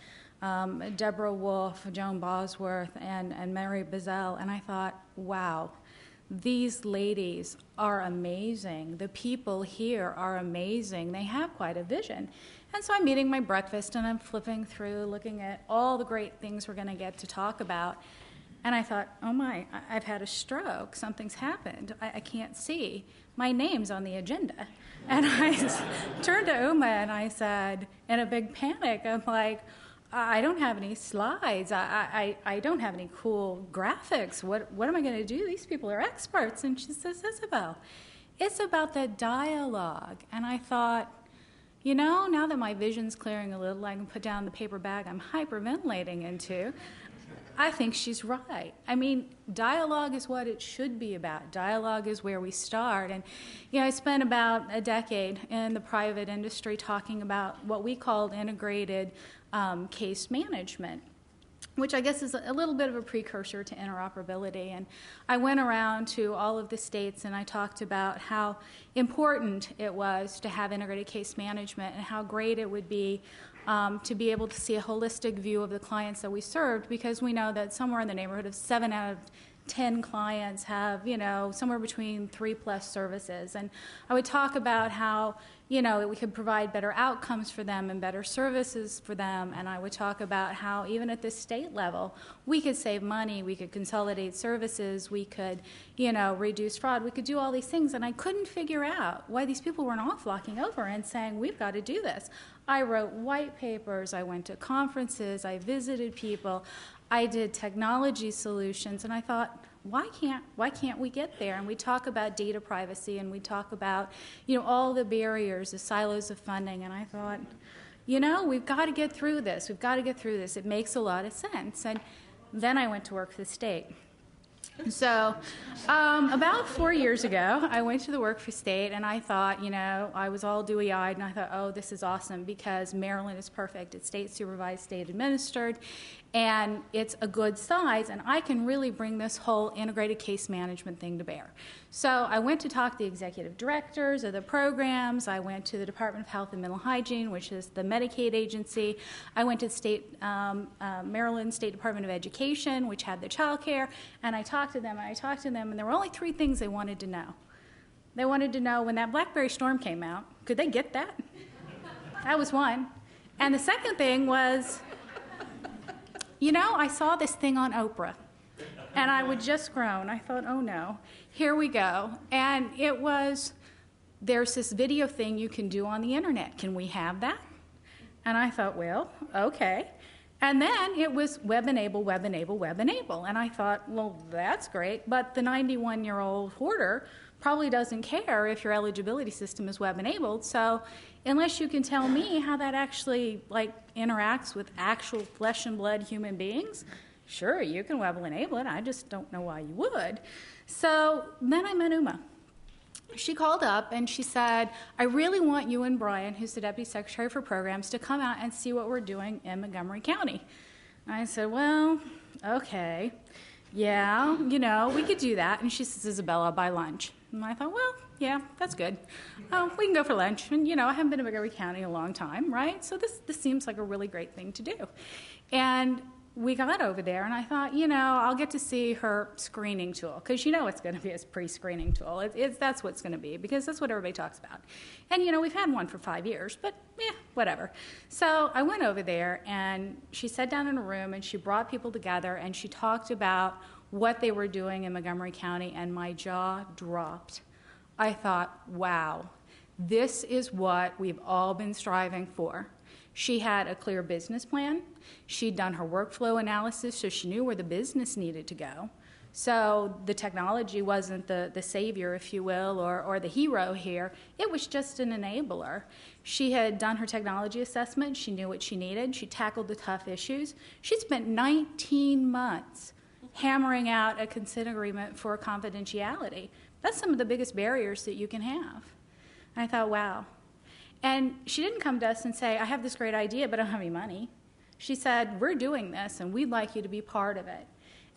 Deborah Wolf, Joan Bosworth, and Mary Bazell, and I thought, wow, these ladies are amazing. The people here are amazing. They have quite a vision. And so I'm eating my breakfast, and I'm flipping through, looking at all the great things we're going to get to talk about. And I thought, oh my, I've had a stroke. Something's happened. I can't see. My name's on the agenda. And I turned to Uma and I said, in a big panic, I'm like, I don't have any slides. I don't have any cool graphics. What am I going to do? These people are experts. And she says, Isabel, it's about the dialogue. And I thought, you know, now that my vision's clearing a little, I can put down the paper bag I'm hyperventilating into. I think she's right. I mean, dialogue is what it should be about. Dialogue is where we start. And, you know, I spent about a decade in the private industry talking about what we called integrated case management, which I guess is a little bit of a precursor to interoperability. And I went around to all of the states and I talked about how important it was to have integrated case management and how great it would be to be able to see a holistic view of the clients that we served, because we know that somewhere in the neighborhood of 7 out of 10 clients have, you know, somewhere between 3+ services. And I would talk about how, you know, we could provide better outcomes for them and better services for them. And I would talk about how even at the state level, we could save money, we could consolidate services, we could, you know, reduce fraud, we could do all these things. And I couldn't figure out why these people weren't all flocking over and saying, we've got to do this. I wrote white papers, I went to conferences, I visited people, I did technology solutions, and I thought, why can't we get there? And we talk about data privacy, and we talk about, you know, all the barriers, the silos of funding, and I thought, you know, we've got to get through this. We've got to get through this. It makes a lot of sense. And then I went to work for the state. So about 4 years ago, I went to the work for state, and I thought, you know, I was all dewy-eyed, and I thought, oh, this is awesome, because Maryland is perfect. It's state supervised, state administered, and it's a good size, and I can really bring this whole integrated case management thing to bear. So I went to talk to the executive directors of the programs. I went to the Department of Health and Mental Hygiene, which is the Medicaid agency. I went to the Maryland State Department of Education, which had the child care, and I talked to them, and there were only 3 things they wanted to know. They wanted to know when that BlackBerry storm came out, could they get that? That was one. And the second thing was, you know, I saw this thing on Oprah, and I would just groan. I thought, oh no, here we go. And it was, there's this video thing you can do on the internet. Can we have that? And I thought, well, okay. And then it was web-enable, web-enable, web-enable. And I thought, well, that's great, but the 91-year-old hoarder probably doesn't care if your eligibility system is web-enabled. So unless you can tell me how that actually interacts with actual flesh and blood human beings, sure, you can web-enable it. I just don't know why you would. So then I met Uma. She called up and she said, I really want you and Brian, who's the Deputy Secretary for Programs, to come out and see what we're doing in Montgomery County. And I said, well, okay, yeah, you know, we could do that. And she says, Isabel, I'll buy lunch. And I thought, well, yeah, that's good. We can go for lunch. And, I haven't been to Montgomery County in a long time, right? So this seems like a really great thing to do. And we got over there, and I thought, I'll get to see her screening tool, because it's going to be a pre-screening tool. That's what it's going to be, because that's what everybody talks about. And, we've had one for 5 years, but whatever. So I went over there, and she sat down in a room, and she brought people together, and she talked about what they were doing in Montgomery County, and my jaw dropped. I thought, wow, this is what we've all been striving for. She had a clear business plan. She'd done her workflow analysis, so she knew where the business needed to go. So the technology wasn't the savior, if you will, or the hero here. It was just an enabler. She had done her technology assessment. She knew what she needed. She tackled the tough issues. She spent 19 months hammering out a consent agreement for confidentiality. That's some of the biggest barriers that you can have. And I thought, wow. And she didn't come to us and say, I have this great idea, but I don't have any money. She said, we're doing this, and we'd like you to be part of it.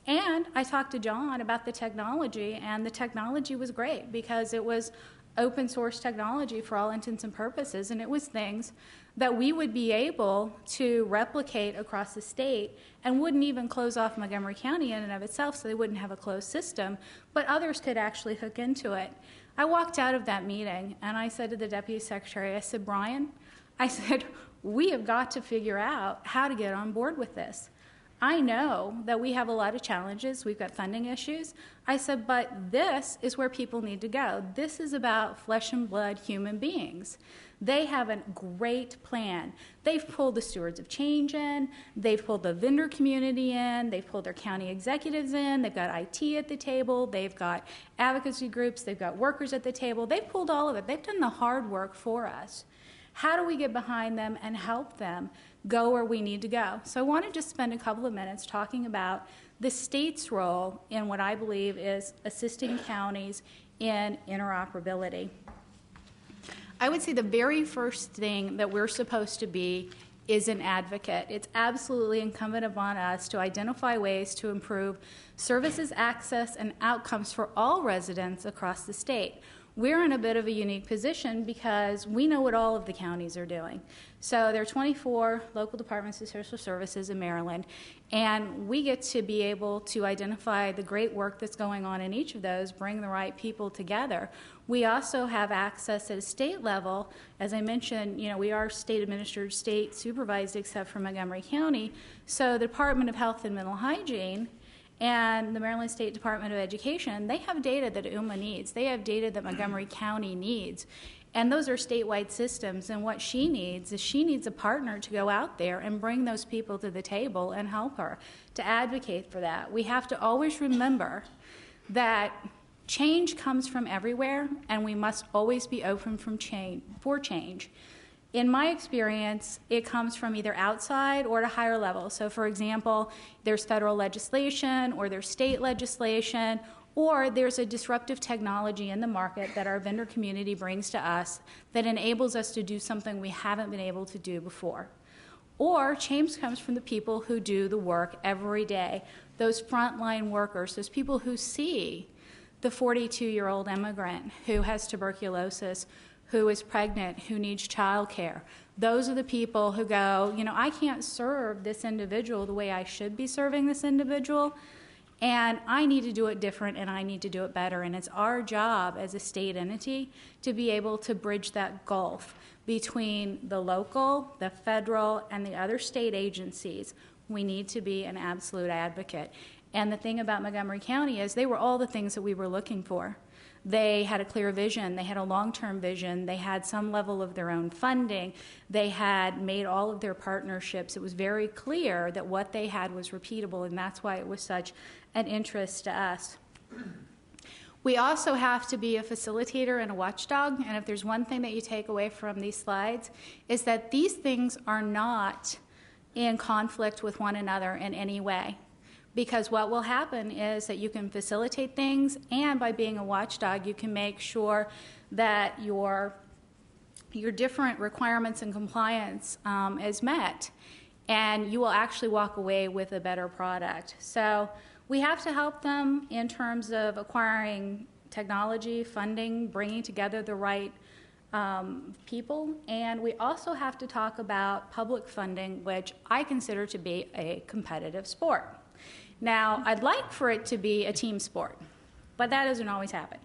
And I talked to John about the technology, and the technology was great because it was open source technology for all intents and purposes, and it was things that we would be able to replicate across the state and wouldn't even close off Montgomery County in and of itself, so they wouldn't have a closed system, but others could actually hook into it. I walked out of that meeting, and I said to the deputy secretary, I said, Brian, I said, we have got to figure out how to get on board with this. I know that we have a lot of challenges. We've got funding issues. I said, but this is where people need to go. This is about flesh and blood human beings. They have a great plan. They've pulled the stewards of change in. They've pulled the vendor community in. They've pulled their county executives in. They've got IT at the table. They've got advocacy groups. They've got workers at the table. They've pulled all of it. They've done the hard work for us. How do we get behind them and help them go where we need to go? So I want to just spend a couple of minutes talking about the state's role in what I believe is assisting counties in interoperability. I would say the very first thing that we're supposed to be is an advocate. It's absolutely incumbent upon us to identify ways to improve services, access, and outcomes for all residents across the state. We're in a bit of a unique position because we know what all of the counties are doing. So there are 24 local departments of social services in Maryland, and we get to be able to identify the great work that's going on in each of those, bring the right people together. We also have access at a state level. As I mentioned, we are state administered, state supervised, except for Montgomery County. So the Department of Health and Mental Hygiene and the Maryland State Department of Education, they have data that UMA needs. They have data that Montgomery County needs. And those are statewide systems. And what she needs is she needs a partner to go out there and bring those people to the table and help her to advocate for that. We have to always remember that change comes from everywhere, and we must always be open for change. In my experience, it comes from either outside or at a higher level. So, for example, there's federal legislation or there's state legislation, or there's a disruptive technology in the market that our vendor community brings to us that enables us to do something we haven't been able to do before. Or change comes from the people who do the work every day, those frontline workers, those people who see the 42-year-old immigrant who has tuberculosis, who is pregnant, who needs child care. Those are the people who go, I can't serve this individual the way I should be serving this individual, and I need to do it different, and I need to do it better. And it's our job as a state entity to be able to bridge that gulf between the local, the federal, and the other state agencies. We need to be an absolute advocate. And the thing about Montgomery County is they were all the things that we were looking for. They had a clear vision. They had a long-term vision. They had some level of their own funding. They had made all of their partnerships. It was very clear that what they had was repeatable, and that's why it was such an interest to us. We also have to be a facilitator and a watchdog, and if there's one thing that you take away from these slides, is that these things are not in conflict with one another in any way. Because what will happen is that you can facilitate things, and by being a watchdog, you can make sure that your different requirements and compliance is met, and you will actually walk away with a better product. So we have to help them in terms of acquiring technology, funding, bringing together the right people, and we also have to talk about public funding, which I consider to be a competitive sport. Now, I'd like for it to be a team sport, but that doesn't always happen.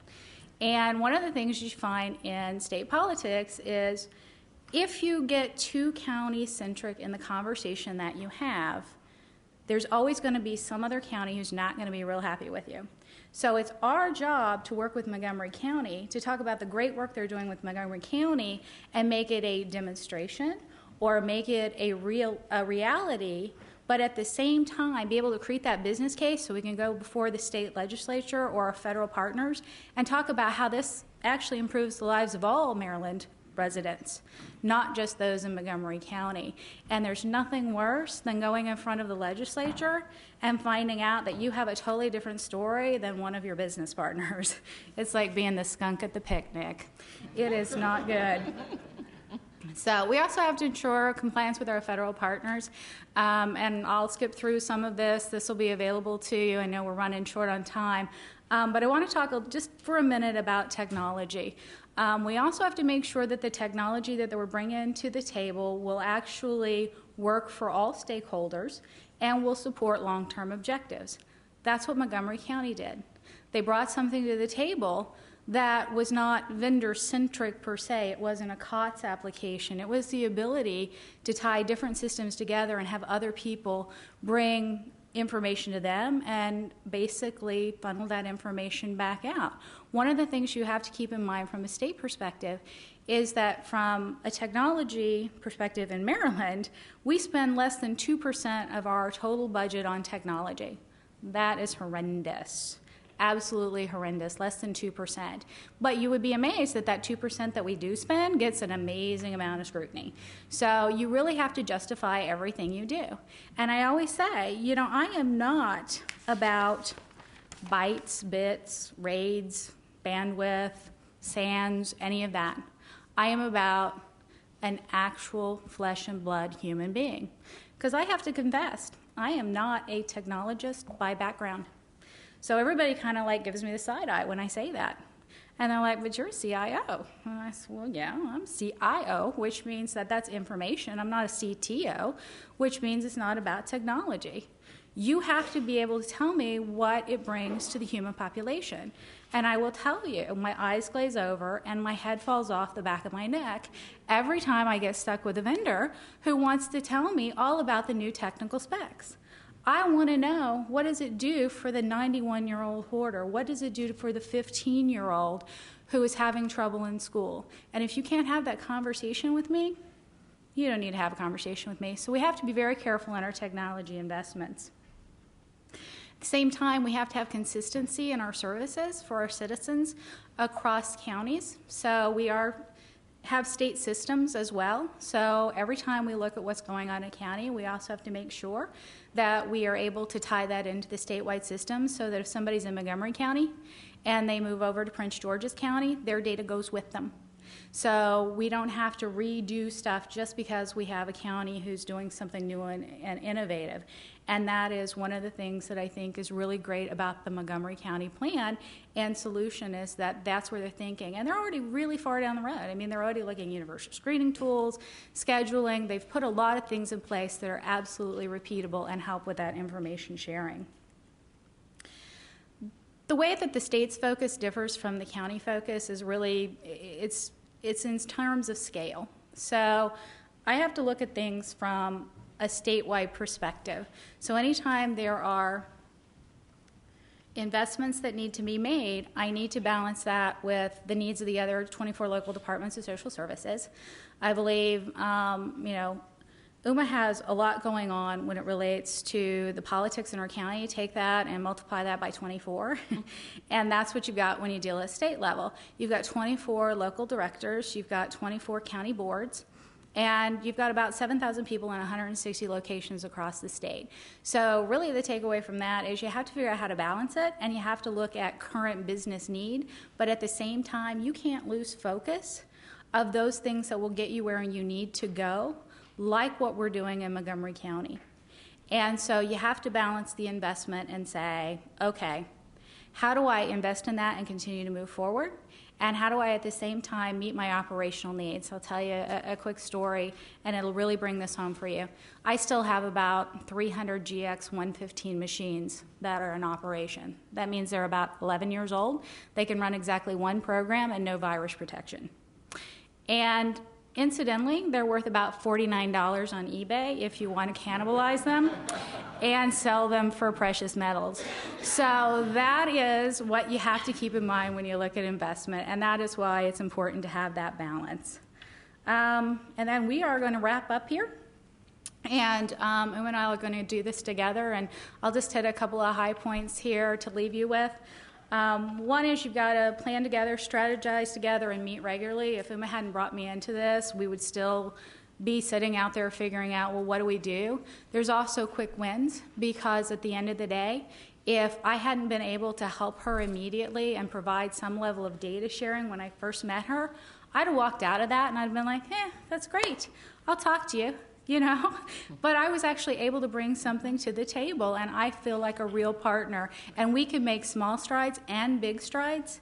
And one of the things you find in state politics is if you get too county-centric in the conversation that you have, there's always going to be some other county who's not going to be real happy with you. So it's our job to work with Montgomery County to talk about the great work they're doing with Montgomery County and make it a demonstration or make it a reality, but at the same time be able to create that business case so we can go before the state legislature or our federal partners and talk about how this actually improves the lives of all Maryland residents, not just those in Montgomery County. And there's nothing worse than going in front of the legislature and finding out that you have a totally different story than one of your business partners. It's like being the skunk at the picnic. It is not good. So we also have to ensure compliance with our federal partners. And I'll skip through some of this. This will be available to you. I know we're running short on time. But I want to talk just for a minute about technology. We also have to make sure that the technology that we're bringing to the table will actually work for all stakeholders and will support long-term objectives. That's what Montgomery County did. They brought something to the table that was not vendor-centric per se. It wasn't a COTS application. It was the ability to tie different systems together and have other people bring information to them and basically funnel that information back out. One of the things you have to keep in mind from a state perspective is that from a technology perspective in Maryland, we spend less than 2% of our total budget on technology. That is horrendous. Absolutely horrendous, less than 2%. But you would be amazed that that 2% that we do spend gets an amazing amount of scrutiny. So you really have to justify everything you do. And I always say, I am not about bytes, bits, RAIDs, bandwidth, SANs, any of that. I am about an actual flesh and blood human being. Because I have to confess, I am not a technologist by background. So everybody kind of gives me the side eye when I say that. And they're like, but you're a CIO. And I said, well, yeah, I'm CIO, which means that that's information. I'm not a CTO, which means it's not about technology. You have to be able to tell me what it brings to the human population. And I will tell you, my eyes glaze over and my head falls off the back of my neck every time I get stuck with a vendor who wants to tell me all about the new technical specs. I want to know, what does it do for the 91-year-old hoarder? What does it do for the 15-year-old who is having trouble in school? And if you can't have that conversation with me, you don't need to have a conversation with me. So we have to be very careful in our technology investments. At the same time, we have to have consistency in our services for our citizens across counties. So we have state systems as well. So every time we look at what's going on in a county, we also have to make sure that we are able to tie that into the statewide system so that if somebody's in Montgomery County and they move over to Prince George's County, their data goes with them. So we don't have to redo stuff just because we have a county who's doing something new and innovative. And that is one of the things that I think is really great about the Montgomery County plan and solution is that that's where they're thinking. And they're already really far down the road. I mean, they're already looking at universal screening tools, scheduling. They've put a lot of things in place that are absolutely repeatable and help with that information sharing. The way that the state's focus differs from the county focus is really, it's in terms of scale. So I have to look at things from a statewide perspective. So anytime there are investments that need to be made, I need to balance that with the needs of the other 24 local departments of social services. I believe, UMA has a lot going on when it relates to the politics in our county. Take that and multiply that by 24. And that's what you've got when you deal at state level. You've got 24 local directors. You've got 24 county boards. And you've got about 7,000 people in 160 locations across the state. So really the takeaway from that is you have to figure out how to balance it, and you have to look at current business need. But at the same time, you can't lose focus of those things that will get you where you need to go, like what we're doing in Montgomery County. And so you have to balance the investment and say, okay, How do I invest in that and continue to move forward? And how do I, at the same time, meet my operational needs? I'll tell you a quick story, and it'll really bring this home for you. I still have about 300 GX 115 machines that are in operation. That means they're about 11 years old. They can run exactly one program and no virus protection. And incidentally, they're worth about $49 on eBay if you want to cannibalize them and sell them for precious metals. So that is what you have to keep in mind when you look at investment, and that is why it's important to have that balance. And then we are going to wrap up here. And and I are going to do this together, and I'll just hit a couple of high points here to leave you with. One is you've got to plan together, strategize together, and meet regularly. If Uma hadn't brought me into this, we would still be sitting out there figuring out, well, what do we do? There's also quick wins, because at the end of the day, if I hadn't been able to help her immediately and provide some level of data sharing when I first met her, I'd have walked out of that and I'd have been like, that's great. I'll talk to you. But I was actually able to bring something to the table, and I feel like a real partner. And we can make small strides and big strides,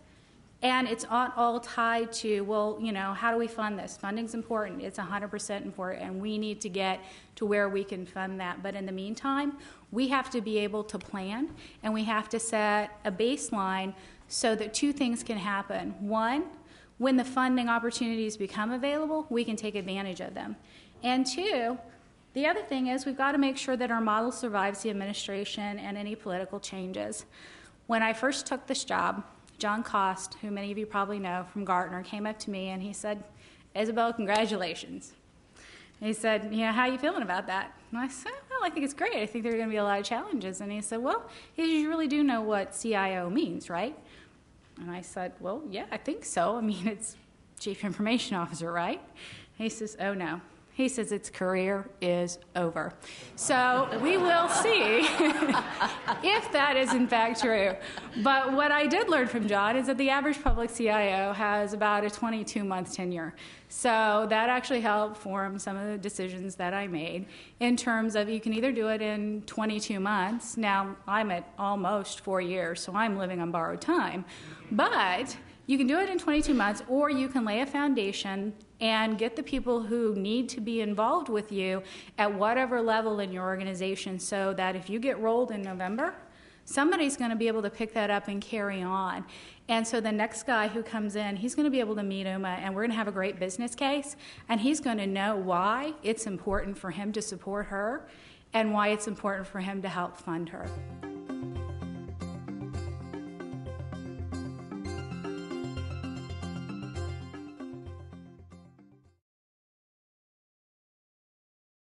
and it's all tied to, well, how do we fund this? Funding's important. It's 100% important, and we need to get to where we can fund that. But in the meantime, we have to be able to plan, and we have to set a baseline so that two things can happen. One, when the funding opportunities become available, we can take advantage of them. And two, the other thing is we've got to make sure that our model survives the administration and any political changes. When I first took this job, John Cost, who many of you probably know from Gartner, came up to me and he said, Isabel, congratulations. And he said, how are you feeling about that? And I said, well, I think it's great. I think there are going to be a lot of challenges. And he said, well, you really do know what CIO means, right? And I said, well, yeah, I think so. I mean, it's Chief Information Officer, right? And he says, oh, no. He says its career is over. So we will see if that is in fact true. But what I did learn from John is that the average public CIO has about a 22-month tenure. So that actually helped form some of the decisions that I made in terms of you can either do it in 22 months. Now, I'm at almost 4 years, so I'm living on borrowed time. But you can do it in 22 months, or you can lay a foundation and get the people who need to be involved with you at whatever level in your organization, so that if you get rolled in November, somebody's going to be able to pick that up and carry on. And so the next guy who comes in, he's going to be able to meet Uma, and we're going to have a great business case, and he's going to know why it's important for him to support her and why it's important for him to help fund her.